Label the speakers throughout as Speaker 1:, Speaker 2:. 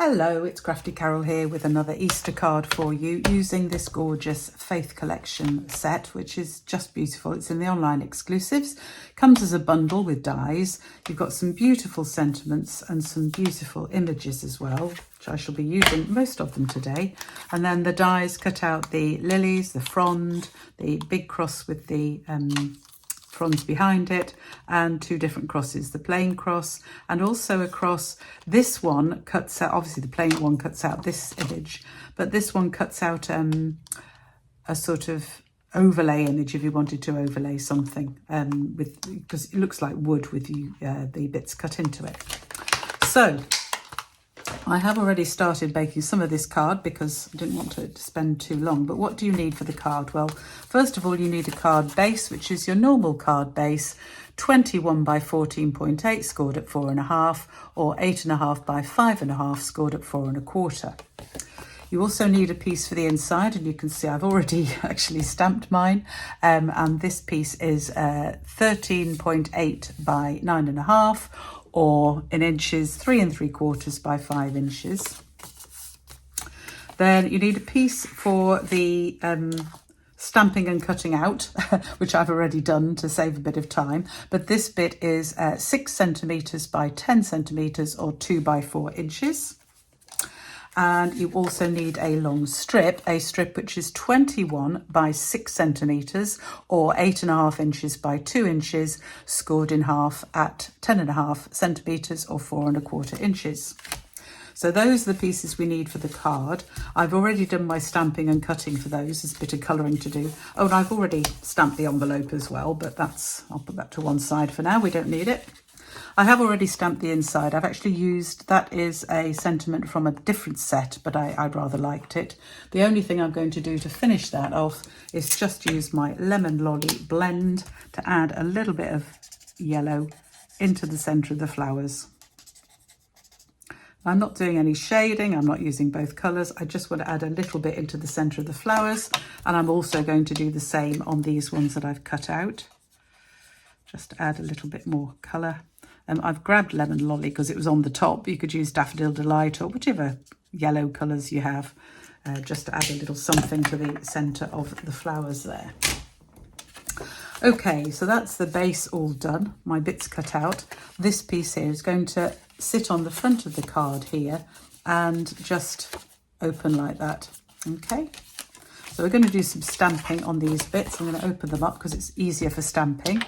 Speaker 1: Hello, it's Crafty Carol here with another Easter card for you using this gorgeous Faith Collection set, which is just beautiful. It's in the online exclusives. Comes as a bundle with dies. You've got some beautiful sentiments and some beautiful images as well, which I shall be using most of them today. And then the dies cut out the lilies, the frond, the big cross with the fronds behind it, and two different crosses, the plain cross and also a cross. This one cuts out, obviously the plain one cuts out this image, but this one cuts out a sort of overlay image if you wanted to overlay something because it looks like wood with the bits cut into it. So I have already started making some of this card because I didn't want to spend too long. But what do you need for the card? Well, first of all, you need a card base, which is your normal card base, 21 by 14.8, scored at 4.5, or 8.5 by 5.5, scored at 4.25. You also need a piece for the inside, and you can see I've already actually stamped mine. And this piece is 13.8 by 9.5, or in inches, 3 3/4 by 5 inches. Then you need a piece for the stamping and cutting out, which I've already done to save a bit of time. But this bit is 6 centimetres by 10 centimetres, or 2 by 4 inches. And you also need a long strip, which is 21 by 6 centimetres, or 8.5 inches by 2 inches, scored in half at 10.5 centimetres, or 4.25 inches. So those are the pieces we need for the card. I've already done my stamping and cutting for those. There's a bit of colouring to do. Oh, and I've already stamped the envelope as well, but I'll put that to one side for now. We don't need it. I have already stamped the inside. I've actually used, that is a sentiment from a different set, but I rather liked it. The only thing I'm going to do to finish that off is just use my Lemon Lolly blend to add a little bit of yellow into the centre of the flowers. I'm not doing any shading. I'm not using both colours. I just want to add a little bit into the centre of the flowers. And I'm also going to do the same on these ones that I've cut out. Just to add a little bit more colour. I've grabbed Lemon Lolly because it was on the top. You could use Daffodil Delight or whichever yellow colours you have, just to add a little something to the centre of the flowers there. Okay, so that's the base all done. My bits cut out. This piece here is going to sit on the front of the card here and just open like that. Okay, so we're going to do some stamping on these bits. I'm going to open them up because it's easier for stamping.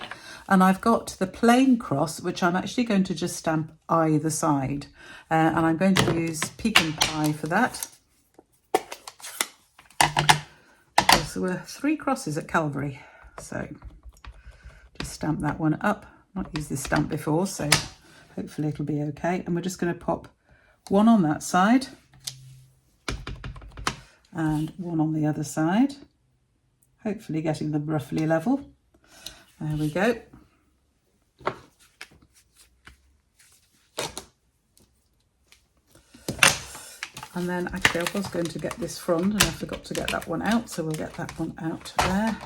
Speaker 1: And I've got the plain cross, which I'm actually going to just stamp either side. And I'm going to use Pecan Pie for that. Because there were 3 crosses at Calvary. So just stamp that one up. I've not used this stamp before, so hopefully it'll be okay. And we're just going to pop one on that side and one on the other side. Hopefully getting them roughly level. There we go. And then actually I was going to get this frond and I forgot to get that one out, so we'll get that one out there.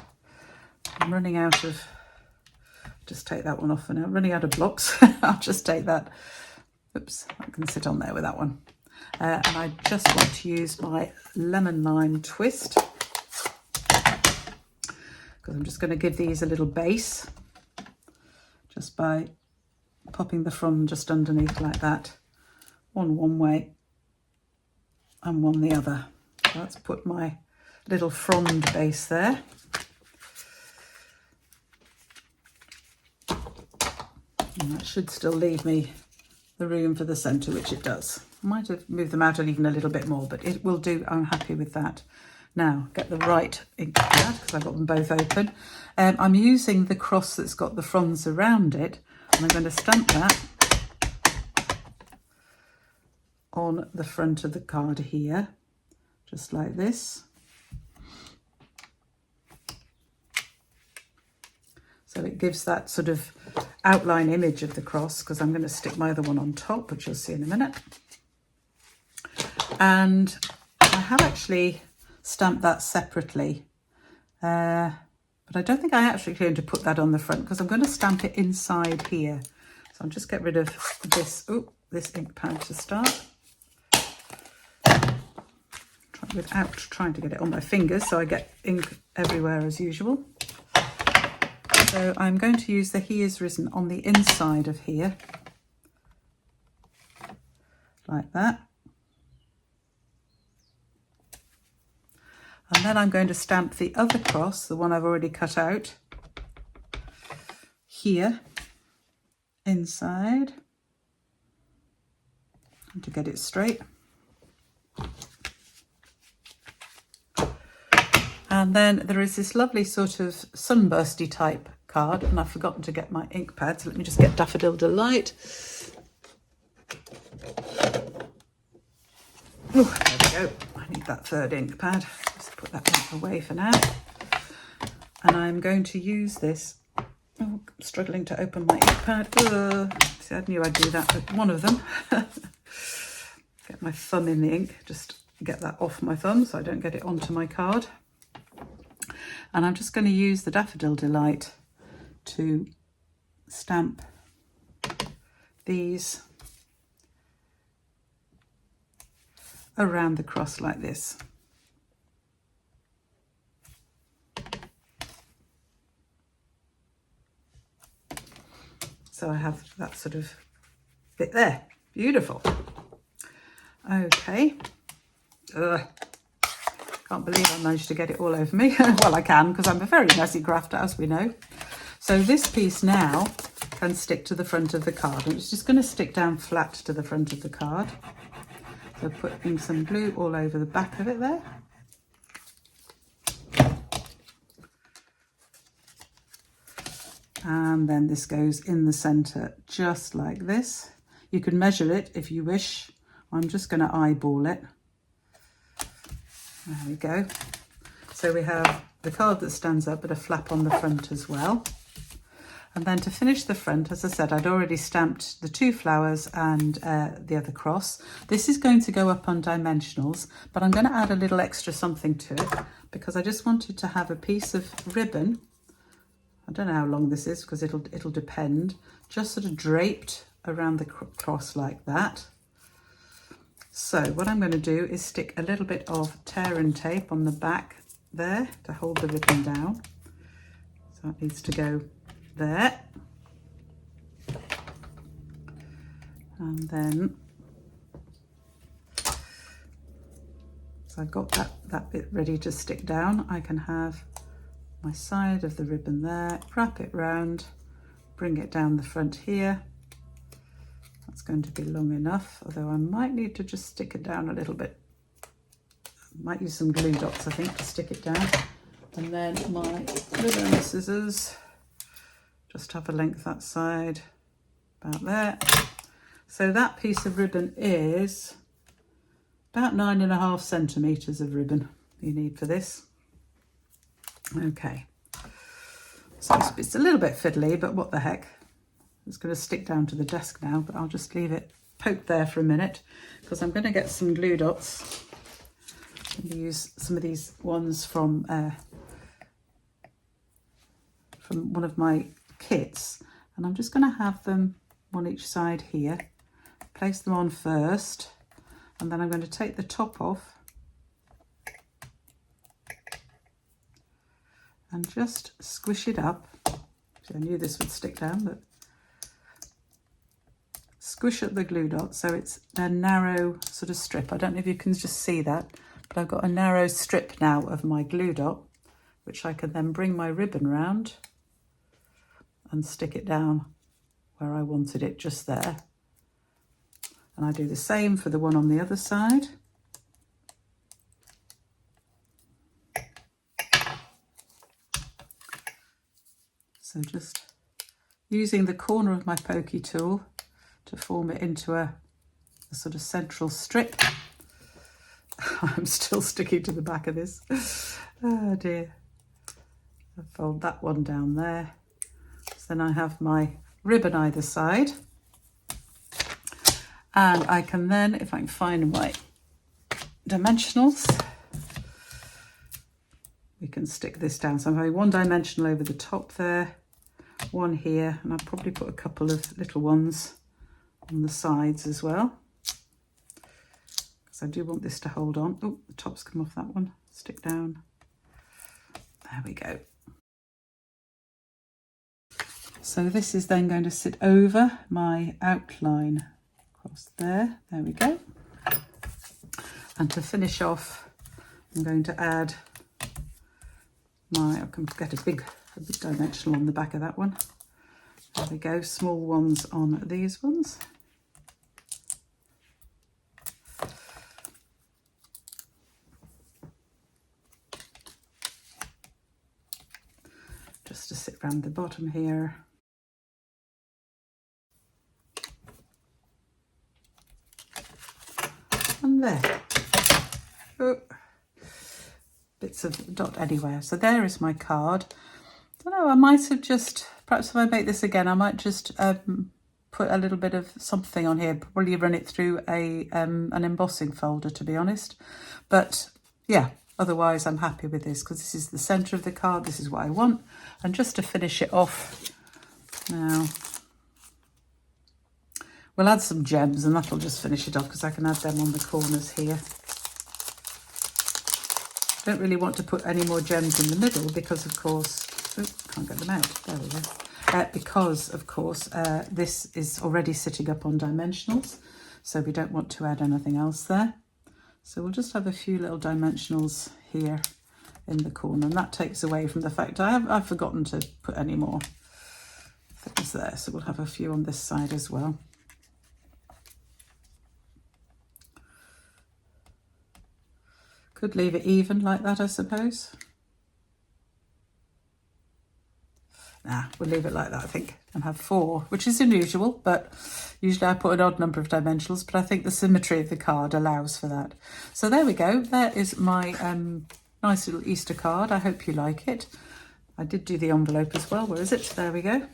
Speaker 1: I'm running out of, just take that one off for now, running out of blocks. I'll just take that. Oops, I can sit on there with that one. And I just want to use my lemon lime twist, because I'm just going to give these a little base just by popping the frond just underneath like that, one way and one the other. So let's put my little frond base there. And that should still leave me the room for the centre, which it does. I might have moved them out even a little bit more, but it will do. I'm happy with that. Now, get the right ink pad because I've got them both open. I'm using the cross that's got the fronds around it, and I'm going to stamp that on the front of the card here, just like this. So it gives that sort of outline image of the cross, because I'm going to stick my other one on top, which you'll see in a minute. And I have actually stamped that separately, but I don't think I'm actually going to put that on the front because I'm going to stamp it inside here. So I'll just get rid of this, this ink pad to start. without trying to get it on my fingers, so I get ink everywhere as usual. So I'm going to use the He Is Risen on the inside of here, like that. And then I'm going to stamp the other cross, the one I've already cut out, here, inside, and to get it straight. And then there is this lovely sort of sunbursty type card, and I've forgotten to get my ink pad, so let me just get Daffodil Delight. Oh, there we go. I need that third ink pad. Just put that one away for now. And I'm going to use this. Oh, I'm struggling to open my ink pad. See, I knew I'd do that with one of them. Get my thumb in the ink, just get that off my thumb so I don't get it onto my card. And I'm just going to use the Daffodil Delight to stamp these around the cross like this. So I have that sort of bit there. Beautiful. Okay. Can't believe I managed to get it all over me. Well, I can, because I'm a very messy crafter, as we know. So this piece now can stick to the front of the card, and it's just going to stick down flat to the front of the card. So putting some glue all over the back of it there. And then this goes in the centre just like this. You can measure it if you wish. I'm just going to eyeball it. There we go. So we have the card that stands up, but a flap on the front as well. And then to finish the front, as I said, I'd already stamped the two flowers and the other cross. This is going to go up on dimensionals, but I'm going to add a little extra something to it because I just wanted to have a piece of ribbon. I don't know how long this is because it'll depend. Just sort of draped around the cross like that. So what I'm going to do is stick a little bit of tear and tape on the back there to hold the ribbon down. So it needs to go there. And then, so I've got that bit ready to stick down. I can have my side of the ribbon there, wrap it round, bring it down the front here. That's going to be long enough, although I might need to just stick it down a little bit. I might use some glue dots, I think, to stick it down. And then my ribbon and scissors, just have a length that side, about there. So that piece of ribbon is about 9.5 centimetres of ribbon you need for this. Okay, so it's a little bit fiddly, but what the heck. It's going to stick down to the desk now, but I'll just leave it poked there for a minute because I'm going to get some glue dots. I'm going to use some of these ones from one of my kits, and I'm just going to have them on each side here. Place them on first, and then I'm going to take the top off and just squish it up. See, I knew this would stick down, but squish up the glue dot so it's a narrow sort of strip. I don't know if you can just see that, but I've got a narrow strip now of my glue dot, which I can then bring my ribbon round and stick it down where I wanted it, just there. And I do the same for the one on the other side. So just using the corner of my pokey tool to form it into a sort of central strip. I'm still sticking to the back of this. Oh dear. I fold that one down there. So then I have my ribbon either side. And I can then, if I can find my dimensionals, we can stick this down. So I'm having one dimensional over the top there, one here, and I'll probably put a couple of little ones on the sides as well. because I do want this to hold on. Oh, the top's come off that one. Stick down. There we go. So this is then going to sit over my outline across there. There we go. And to finish off, I'm going to add I can get a big dimensional on the back of that one. There we go, small ones on these ones. Just to sit around the bottom here. And there. Oh. Bits of dot anywhere. So there is my card. I don't know, I might have just, perhaps if I make this again, I might just put a little bit of something on here, probably run it through an embossing folder, to be honest. But yeah, otherwise I'm happy with this because this is the centre of the card. This is what I want. And just to finish it off now, we'll add some gems and that'll just finish it off because I can add them on the corners here. Don't really want to put any more gems in the middle because of course, can't get them out, there we go. Because of course this is already sitting up on dimensionals, so we don't want to add anything else there. So we'll just have a few little dimensionals here in the corner, and that takes away from the fact I've forgotten to put any more things there, so we'll have a few on this side as well. Could leave it even like that, I suppose. Nah, we'll leave it like that, I think, and have 4, which is unusual, but usually I put an odd number of dimensionals, but I think the symmetry of the card allows for that. So there we go. There is my nice little Easter card. I hope you like it. I did do the envelope as well. Where is it? There we go.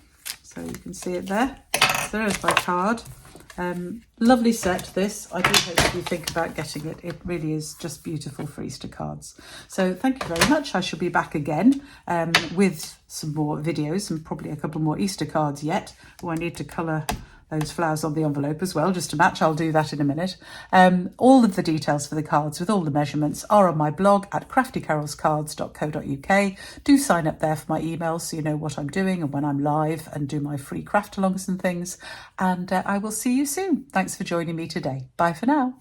Speaker 1: So you can see it there. So there is my card. Lovely set, this. I do hope you think about getting it. It really is just beautiful for Easter cards. So thank you very much. I shall be back again with some more videos and probably a couple more Easter cards yet. Oh, I need to colour those flowers on the envelope as well, just to match. I'll do that in a minute. All of the details for the cards with all the measurements are on my blog at craftycarolscards.co.uk. Do sign up there for my emails so you know what I'm doing and when I'm live, and do my free craft alongs and things. And I will see you soon. Thanks for joining me today. Bye for now.